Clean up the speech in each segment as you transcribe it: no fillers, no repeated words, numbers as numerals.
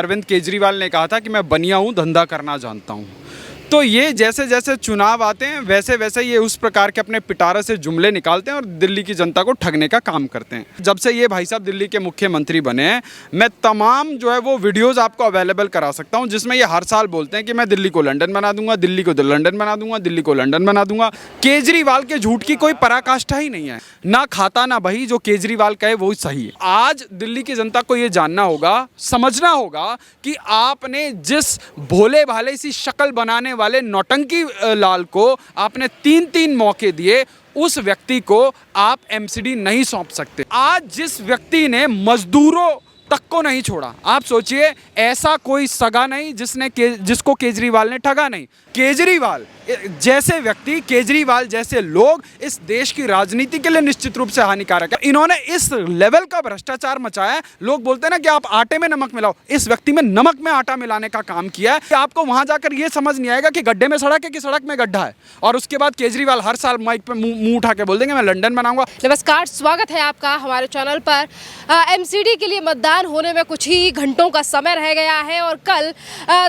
अरविंद केजरीवाल ने कहा था कि मैं बनिया हूँ, धंधा करना जानता हूँ। तो ये जैसे जैसे चुनाव आते हैं वैसे वैसे ये उस प्रकार के अपने पिटारे से जुमले निकालते हैं और दिल्ली की जनता को ठगने का काम करते हैं। जब से ये भाई साहब दिल्ली के मुख्यमंत्री बने हैं, मैं तमाम जो है वो वीडियोस आपको अवेलेबल करा सकता हूं, जिसमें ये हर साल बोलते हैं कि मैं दिल्ली को लंदन बना दूंगा, दिल्ली को लंदन बना दूंगा, दिल्ली को लंदन बना दूंगा। केजरीवाल के झूठ की कोई पराकाष्ठा ही नहीं है, ना खाता ना बही। जो केजरीवाल कहे वो सही है। आज दिल्ली की जनता को ये जानना होगा, समझना होगा कि आपने जिस भोले भाले सी शक्ल बनाने वाले नौटंकी लाल को आपने 3-3 मौके दिए, उस व्यक्ति को आप एमसीडी नहीं सौंप सकते। आज जिस व्यक्ति ने मजदूरों तक को नहीं छोड़ा, आप सोचिए ऐसा कोई सगा नहीं जिसको केजरीवाल ने ठगा नहीं। केजरीवाल जैसे व्यक्ति, केजरीवाल जैसे लोग इस देश की राजनीति के लिए निश्चित रूप से हानिकारक है। इन्होंने इस लेवल का भ्रष्टाचार मचाया है। लोग बोलते हैं ना कि आप आटे में नमक मिलाओ, इस व्यक्ति में नमक में आटा मिलाने का काम किया है कि आपको वहां जाकर यह समझ नहीं आएगा कि गड्ढे में सड़क है कि सड़क में गड्ढा है। और उसके बाद केजरीवाल हर साल माइक पे मुंह उठा के बोल देंगे मैं लंदन बनाऊंगा। नमस्कार, स्वागत है आपका हमारे चैनल पर। एमसीडी के लिए मतदान होने में कुछ ही घंटों का समय रह गया है और कल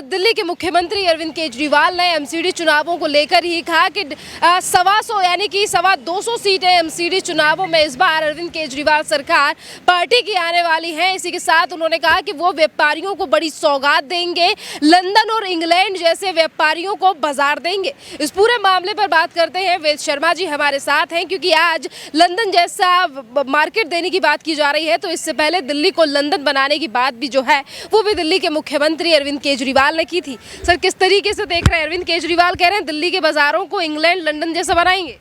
दिल्ली के मुख्यमंत्री अरविंद केजरीवाल ने एमसीडी चुनावों को लेकर ही कहा कि 125 यानी कि 225 सीटें एमसीडी चुनावों में इस बार अरविंद केजरीवाल सरकार पार्टी की आने वाली है। इसी के साथ उन्होंने कहा कि वो व्यापारियों को बड़ी सौगात देंगे, लंदन और इंग्लैंड जैसे व्यापारियों को बाजार देंगे। इस पूरे मामले पर बात करते हैं, वेद शर्मा जी हमारे साथ हैं, क्योंकि आज लंदन जैसा मार्केट देने की बात की जा रही है। तो इससे पहले दिल्ली को लंदन बनाने की बात भी जो है वो भी दिल्ली के मुख्यमंत्री अरविंद केजरीवाल ने की थी। सर, किस तरीके से देख रहे हैं? अरविंद केजरीवाल कह रहे हैं दिल्ली के बाजारों को इंग्लैंड लंदन जैसा बनाएंगे।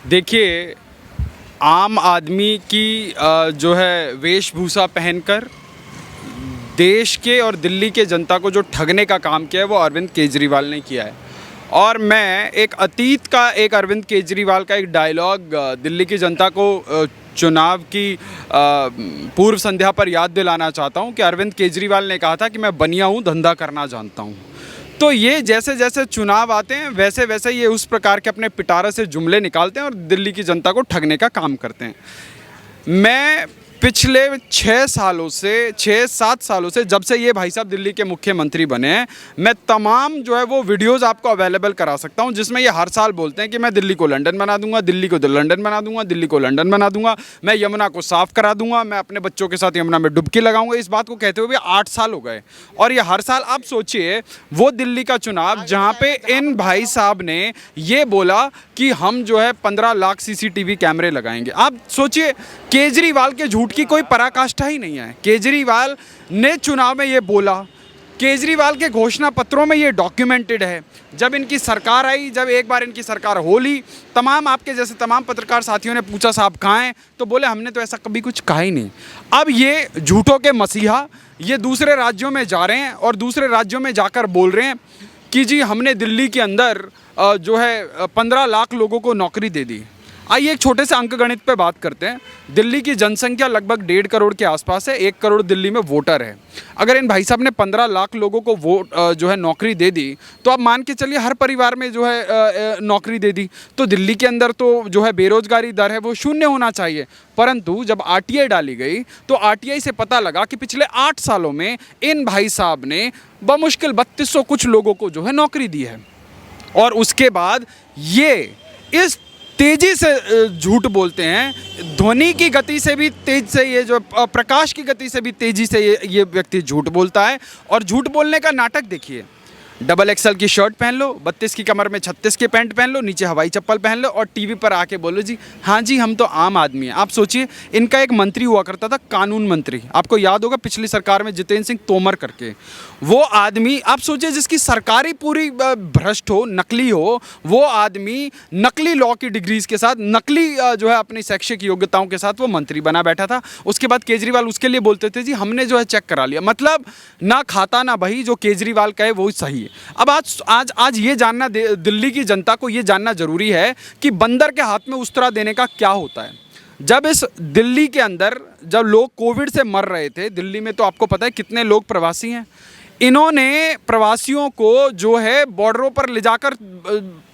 देखिए, आम आदमी की जो है वेशभूषा पहनकर देश के और दिल्ली के जनता को जो ठगने का काम किया है वो अरविंद केजरीवाल ने किया है। और मैं एक अतीत का एक अरविंद केजरीवाल का एक डायलॉग दिल्ली की जनता को चुनाव की पूर्व संध्या पर याद दिलाना चाहता हूं कि अरविंद केजरीवाल ने कहा था कि मैं बनिया हूं, धंधा करना जानता हूं। तो ये जैसे जैसे चुनाव आते हैं वैसे वैसे ये उस प्रकार के अपने पिटारे से जुमले निकालते हैं और दिल्ली की जनता को ठगने का काम करते हैं। मैं पिछले 6-7 सालों से जब से ये भाई साहब दिल्ली के मुख्यमंत्री बने हैं, मैं तमाम जो है वो वीडियोस आपको अवेलेबल करा सकता हूं, जिसमें ये हर साल बोलते हैं कि मैं दिल्ली को लंदन बना दूंगा, दिल्ली को लंदन बना दूंगा, दिल्ली को लंदन बना दूंगा, मैं यमुना को साफ़ करा दूंगा, मैं अपने बच्चों के साथ यमुना में डुबकी लगाऊंगा। इस बात को कहते हुए 8 साल हो गए और ये हर साल, आप सोचिए वो दिल्ली का चुनाव जहाँ पे इन भाई साहब ने ये बोला कि हम जो है 15 लाख CCTV कैमरे लगाएंगे। आप सोचिए, केजरीवाल के झूठ की कोई पराकाष्ठा ही नहीं है। केजरीवाल ने चुनाव में ये बोला, केजरीवाल के घोषणा पत्रों में ये डॉक्यूमेंटेड है। जब इनकी सरकार आई, जब एक बार इनकी सरकार होली, तमाम आपके जैसे तमाम पत्रकार साथियों ने पूछा साहब कहाँ हैं, तो बोले हमने तो ऐसा कभी कुछ कहा ही नहीं। अब ये झूठों के मसीहा ये दूसरे राज्यों में जा रहे हैं और दूसरे राज्यों में जाकर बोल रहे हैं कि जी हमने दिल्ली के अंदर जो है 15 लाख लोगों को नौकरी दे दी। आइए एक छोटे से अंकगणित पे बात करते हैं। दिल्ली की जनसंख्या लगभग 1.5 करोड़ के आसपास है, 1 करोड़ दिल्ली में वोटर है। अगर इन भाई साहब ने 15 लाख लोगों को जो है नौकरी दे दी, तो आप मान के चलिए हर परिवार में जो है नौकरी दे दी, तो दिल्ली के अंदर तो जो है बेरोजगारी दर है वो 0 होना चाहिए। परंतु जब RTI डाली गई तो RTI से पता लगा कि पिछले 8 सालों में इन भाई साहब ने बमुश्किल 3200 कुछ लोगों को जो है नौकरी दी है। और उसके बाद ये इस तेज़ी से झूठ बोलते हैं, ध्वनि की गति से भी तेज से, ये जो प्रकाश की गति से भी तेज़ी से ये व्यक्ति झूठ बोलता है। और झूठ बोलने का नाटक देखिए, XXL की शर्ट पहन लो, 32 की कमर में 36 की पैंट पहन लो, नीचे हवाई चप्पल पहन लो और टीवी पर आके बोलो जी हाँ जी हम तो आम आदमी हैं। आप सोचिए, इनका एक मंत्री हुआ करता था, कानून मंत्री, आपको याद होगा पिछली सरकार में जितेंद्र सिंह तोमर करके। वो आदमी, आप सोचिए जिसकी सरकारी पूरी भ्रष्ट हो, नकली हो, वो आदमी नकली लॉ की डिग्रीज के साथ, नकली जो है अपनी शैक्षिक योग्यताओं के साथ वो मंत्री बना बैठा था। उसके बाद केजरीवाल उसके लिए बोलते थे जी हमने जो है चेक करा लिया। मतलब ना खाता ना बही, जो केजरीवाल कहे वो सही है। अब आज ये जानना, दिल्ली की जनता को ये जानना जरूरी है कि बंदर के हाथ में उस्तरा देने का क्या होता है। जब इस दिल्ली के अंदर जब लोग कोविड से मर रहे थे, दिल्ली में तो आपको पता है कितने लोग प्रवासी हैं। इन्होंने प्रवासियों को जो है बॉर्डरों पर ले जाकर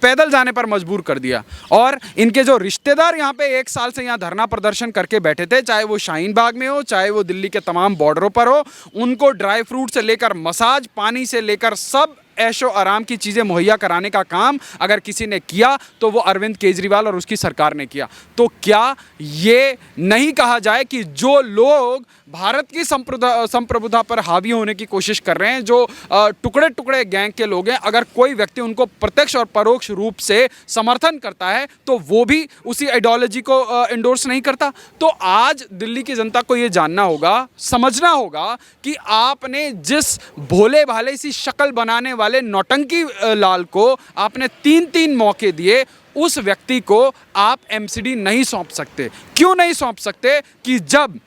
पैदल जाने पर मजबूर कर दिया। और इनके जो रिश्तेदार यहाँ पे 1 साल से यहाँ धरना प्रदर्शन करके बैठे थे, चाहे वो शाहीन बाग में हो, चाहे वो दिल्ली के तमाम बॉर्डरों पर हो, उनको ड्राई फ्रूट से लेकर मसाज, पानी से लेकर सब ऐशो आराम की चीज़ें मुहैया कराने का काम अगर किसी ने किया तो वो अरविंद केजरीवाल और उसकी सरकार ने किया। तो क्या ये नहीं कहा जाए कि जो लोग भारत की संप्रभुता पर हावी होने की कोशिश कर रहे हैं, जो टुकड़े टुकड़े गैंग के लोग हैं, अगर कोई व्यक्ति उनको प्रत्यक्ष और परोक्ष रूप से समर्थन करता है तो वो भी उसी आइडियोलॉजी को इंडोर्स नहीं करता। तो आज दिल्ली की जनता को ये जानना होगा, समझना होगा कि आपने जिस भोले भाले सी शक्ल बनाने वाले नौटंकी लाल को आपने 3-3 मौके दिए, उस व्यक्ति को आप एमसीडी नहीं सौंप सकते। क्यों नहीं सौंप सकते? कि जब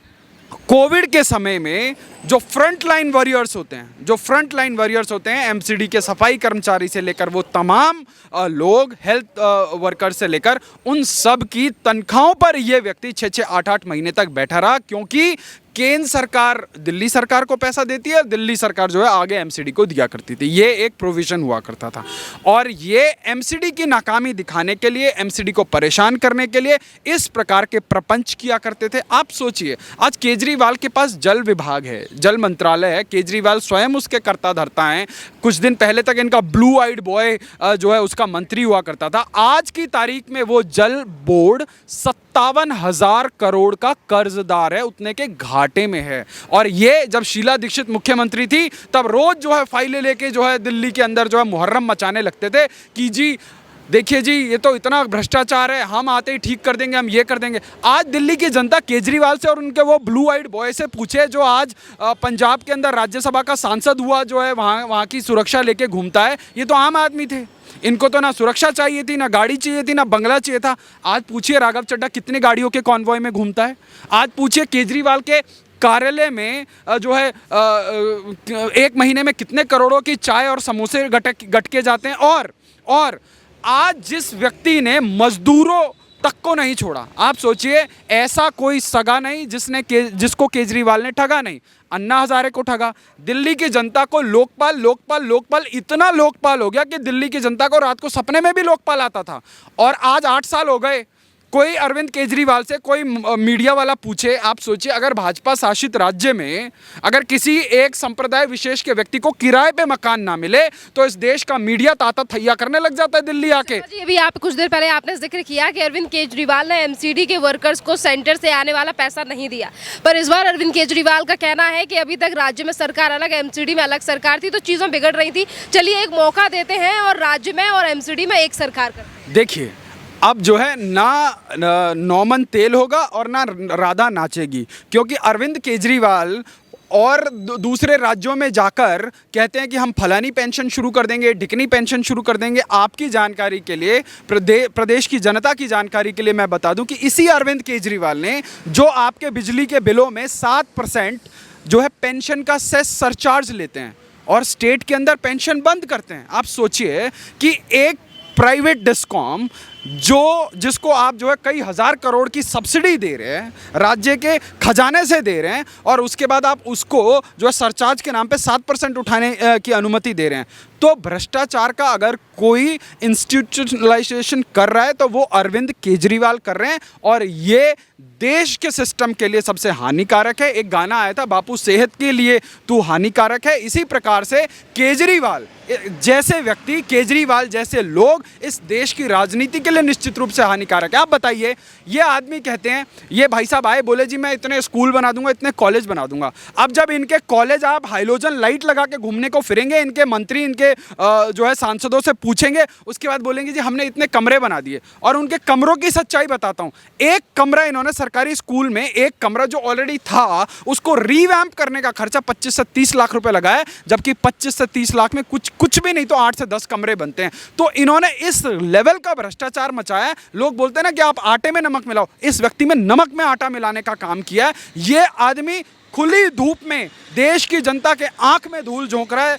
कोविड के समय में जो फ्रंट लाइन वॉरियर्स होते हैं, एमसीडी के सफाई कर्मचारी से लेकर वो तमाम लोग, हेल्थ वर्कर से लेकर उन सब की तनख्वाहों पर ये व्यक्ति 6-6, 8-8 महीने तक बैठा रहा, क्योंकि केंद्र सरकार दिल्ली सरकार को पैसा देती है, दिल्ली सरकार जो है आगे एमसीडी को दिया करती थी। ये एक प्रोविजन हुआ करता था। और ये एमसीडी की नाकामी दिखाने के लिए, एमसीडी को परेशान करने के लिए इस प्रकार के प्रपंच किया करते थे। आप सोचिए, आज केजरीवाल के पास जल विभाग है, जल मंत्रालय है, केजरीवाल स्वयं उसके कर्ता धर्ता हैं। कुछ दिन पहले तक इनका ब्लू आइड बॉय जो है उसका मंत्री हुआ करता था। आज की तारीख में वो जल बोर्ड 57,000 करोड़ का कर्जदार है, उतने के घाटे में है। और ये जब शीला दीक्षित मुख्यमंत्री थी तब रोज जो है फाइलें लेके जो है दिल्ली के अंदर जो है मुहर्रम मचाने लगते थे कि जी देखिए जी, ये तो इतना भ्रष्टाचार है, हम आते ही ठीक कर देंगे, हम ये कर देंगे। आज दिल्ली की जनता केजरीवाल से और उनके वो ब्लू आइड बॉय से पूछे जो आज पंजाब के अंदर राज्यसभा का सांसद हुआ, जो है वहाँ की सुरक्षा लेके घूमता है। ये तो आम आदमी थे, इनको तो ना सुरक्षा चाहिए थी, ना गाड़ी चाहिए थी, ना बंगला चाहिए था। आज पूछिए राघव चड्ढा कितने गाड़ियों के कॉन्वॉय में घूमता है। आज पूछिए केजरीवाल के कार्यालय में जो है 1 महीने में कितने करोड़ों की चाय और समोसे गटके जाते हैं। और आज जिस व्यक्ति ने मजदूरों तक को नहीं छोड़ा, आप सोचिए, ऐसा कोई सगा नहीं जिसको केजरीवाल ने ठगा नहीं। अन्ना हजारे को ठगा। दिल्ली की जनता को लोकपाल इतना लोकपाल हो गया कि दिल्ली की जनता को रात को सपने में भी लोकपाल आता था। और आज 8 साल हो गए, कोई अरविंद केजरीवाल से कोई मीडिया वाला पूछे, आप सोचिए, अगर भाजपा शासित राज्य में अगर किसी एक संप्रदाय विशेष के व्यक्ति को किराए पे मकान ना मिले तो इस देश का मीडिया ताता थैया करने लग जाता है दिल्ली आके। जी, अभी आप कुछ देर पहले आपने जिक्र किया कि अरविंद केजरीवाल ने एमसीडी के वर्कर्स को सेंटर से आने वाला पैसा नहीं दिया, पर इस बार अरविंद केजरीवाल का कहना है कि अभी तक राज्य में सरकार अलग, एमसीडी में अलग सरकार थी, तो चीज़ें बिगड़ रही थी। चलिए एक मौका देते हैं और राज्य में और एमसीडी में एक सरकार करते हैं। देखिए, अब जो है ना नौमन तेल होगा और ना राधा नाचेगी, क्योंकि अरविंद केजरीवाल और दूसरे राज्यों में जाकर कहते हैं कि हम फलानी पेंशन शुरू कर देंगे, ढिकनी पेंशन शुरू कर देंगे। आपकी जानकारी के लिए, प्रदेश की जनता की जानकारी के लिए मैं बता दूं कि इसी अरविंद केजरीवाल ने जो आपके बिजली के बिलों में 7% जो है पेंशन का सेस सरचार्ज लेते हैं और स्टेट के अंदर पेंशन बंद करते हैं। आप सोचिए कि एक प्राइवेट डिस्कॉम जिसको आप जो है कई हज़ार करोड़ की सब्सिडी दे रहे हैं, राज्य के खजाने से दे रहे हैं, और उसके बाद आप उसको जो है सरचार्ज के नाम पे 7% उठाने की अनुमति दे रहे हैं। तो भ्रष्टाचार का अगर कोई इंस्टीट्यूशनलाइजेशन कर रहा है तो वो अरविंद केजरीवाल कर रहे हैं, और ये देश के सिस्टम के लिए सबसे हानिकारक है। एक गाना आया था, बापू सेहत के लिए तू हानिकारक है। इसी प्रकार से केजरीवाल जैसे व्यक्ति, केजरीवाल जैसे लोग इस देश की राजनीति के लिए निश्चित रूप से हानिकारक है। आप बताइए, ये आदमी कहते हैं, ये भाई साहब आए, बोले जी मैं इतने स्कूल बना दूंगा, इतने कॉलेज बना दूंगा। अब जब इनके कॉलेज आप हाइलोजन लाइट लगा के घूमने को फिरेंगे, इनके मंत्री इनके जो है सांसदों से पूछेंगे, उसके बाद बोलेंगे जी हमने इतने कमरे बना दिए। और उनके कमरों की सच्चाई बताता हूँ, एक कमरा इन्होंने सरकारी स्कूल में, एक कमरा जो ऑलरेडी था उसको रीवैम्प करने का खर्चा 25 से 30 लाख रुपए लगाया, जबकि 25 से 30 लाख में कुछ भी नहीं तो 8 से 10 कमरे बनते हैं। तो इन्होंने इस लेवल का भ्रष्टाचार मचाया। लोग बोलते हैं ना कि आप आटे में नमक मिलाओ, इस व्यक्ति में नमक में आटा मिलाने का काम किया है। ये आदमी खुली धूप में देश की जनता के आंख में धूल झोंक रहा है,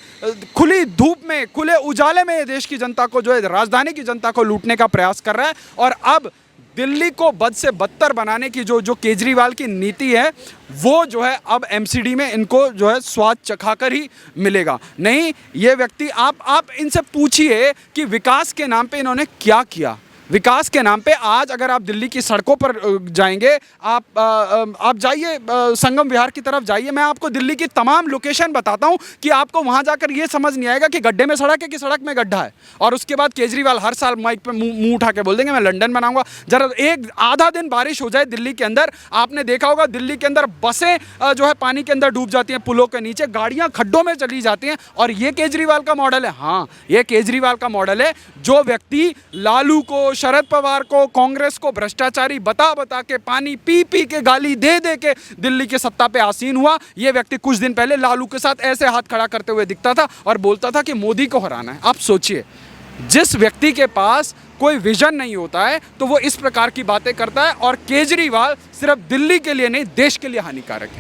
खुली धूप में, खुले उजाले में देश की जनता को, जो है राजधानी की जनता को लूटने का प्रयास कर रहा है। और अब दिल्ली को बद से बदतर बनाने की जो केजरीवाल की नीति है वो जो है अब एमसीडी में इनको जो है स्वाद चखाकर ही मिलेगा। नहीं, ये व्यक्ति आप इनसे पूछिए कि विकास के नाम पे इन्होंने क्या किया। विकास के नाम पे आज अगर आप दिल्ली की सड़कों पर जाएंगे, आप जाइए संगम विहार की तरफ जाइए, मैं आपको दिल्ली की तमाम लोकेशन बताता हूं कि आपको वहां जाकर ये समझ नहीं आएगा कि गड्ढे में सड़क है कि सड़क में गड्ढा है। और उसके बाद केजरीवाल हर साल माइक पे मुंह उठा के बोल देंगे मैं लंदन बनाऊंगा। जरा एक आधा दिन बारिश हो जाए दिल्ली के अंदर, आपने देखा होगा दिल्ली के अंदर बसें जो है पानी के अंदर डूब जाती हैं, पुलों के नीचे गाड़ियां खड्डों में चली जाती हैं। और ये केजरीवाल का मॉडल है। हाँ, ये केजरीवाल का मॉडल है। जो व्यक्ति लालू को, शरद पवार को, कांग्रेस को भ्रष्टाचारी बता के, पानी पी पी के, गाली दे दे के दिल्ली की सत्ता पे आसीन हुआ, ये व्यक्ति कुछ दिन पहले लालू के साथ ऐसे हाथ खड़ा करते हुए दिखता था और बोलता था कि मोदी को हराना है। आप सोचिए, जिस व्यक्ति के पास कोई विजन नहीं होता है तो वो इस प्रकार की बातें करता है। और केजरीवाल सिर्फ दिल्ली के लिए नहीं, देश के लिए हानिकारक है।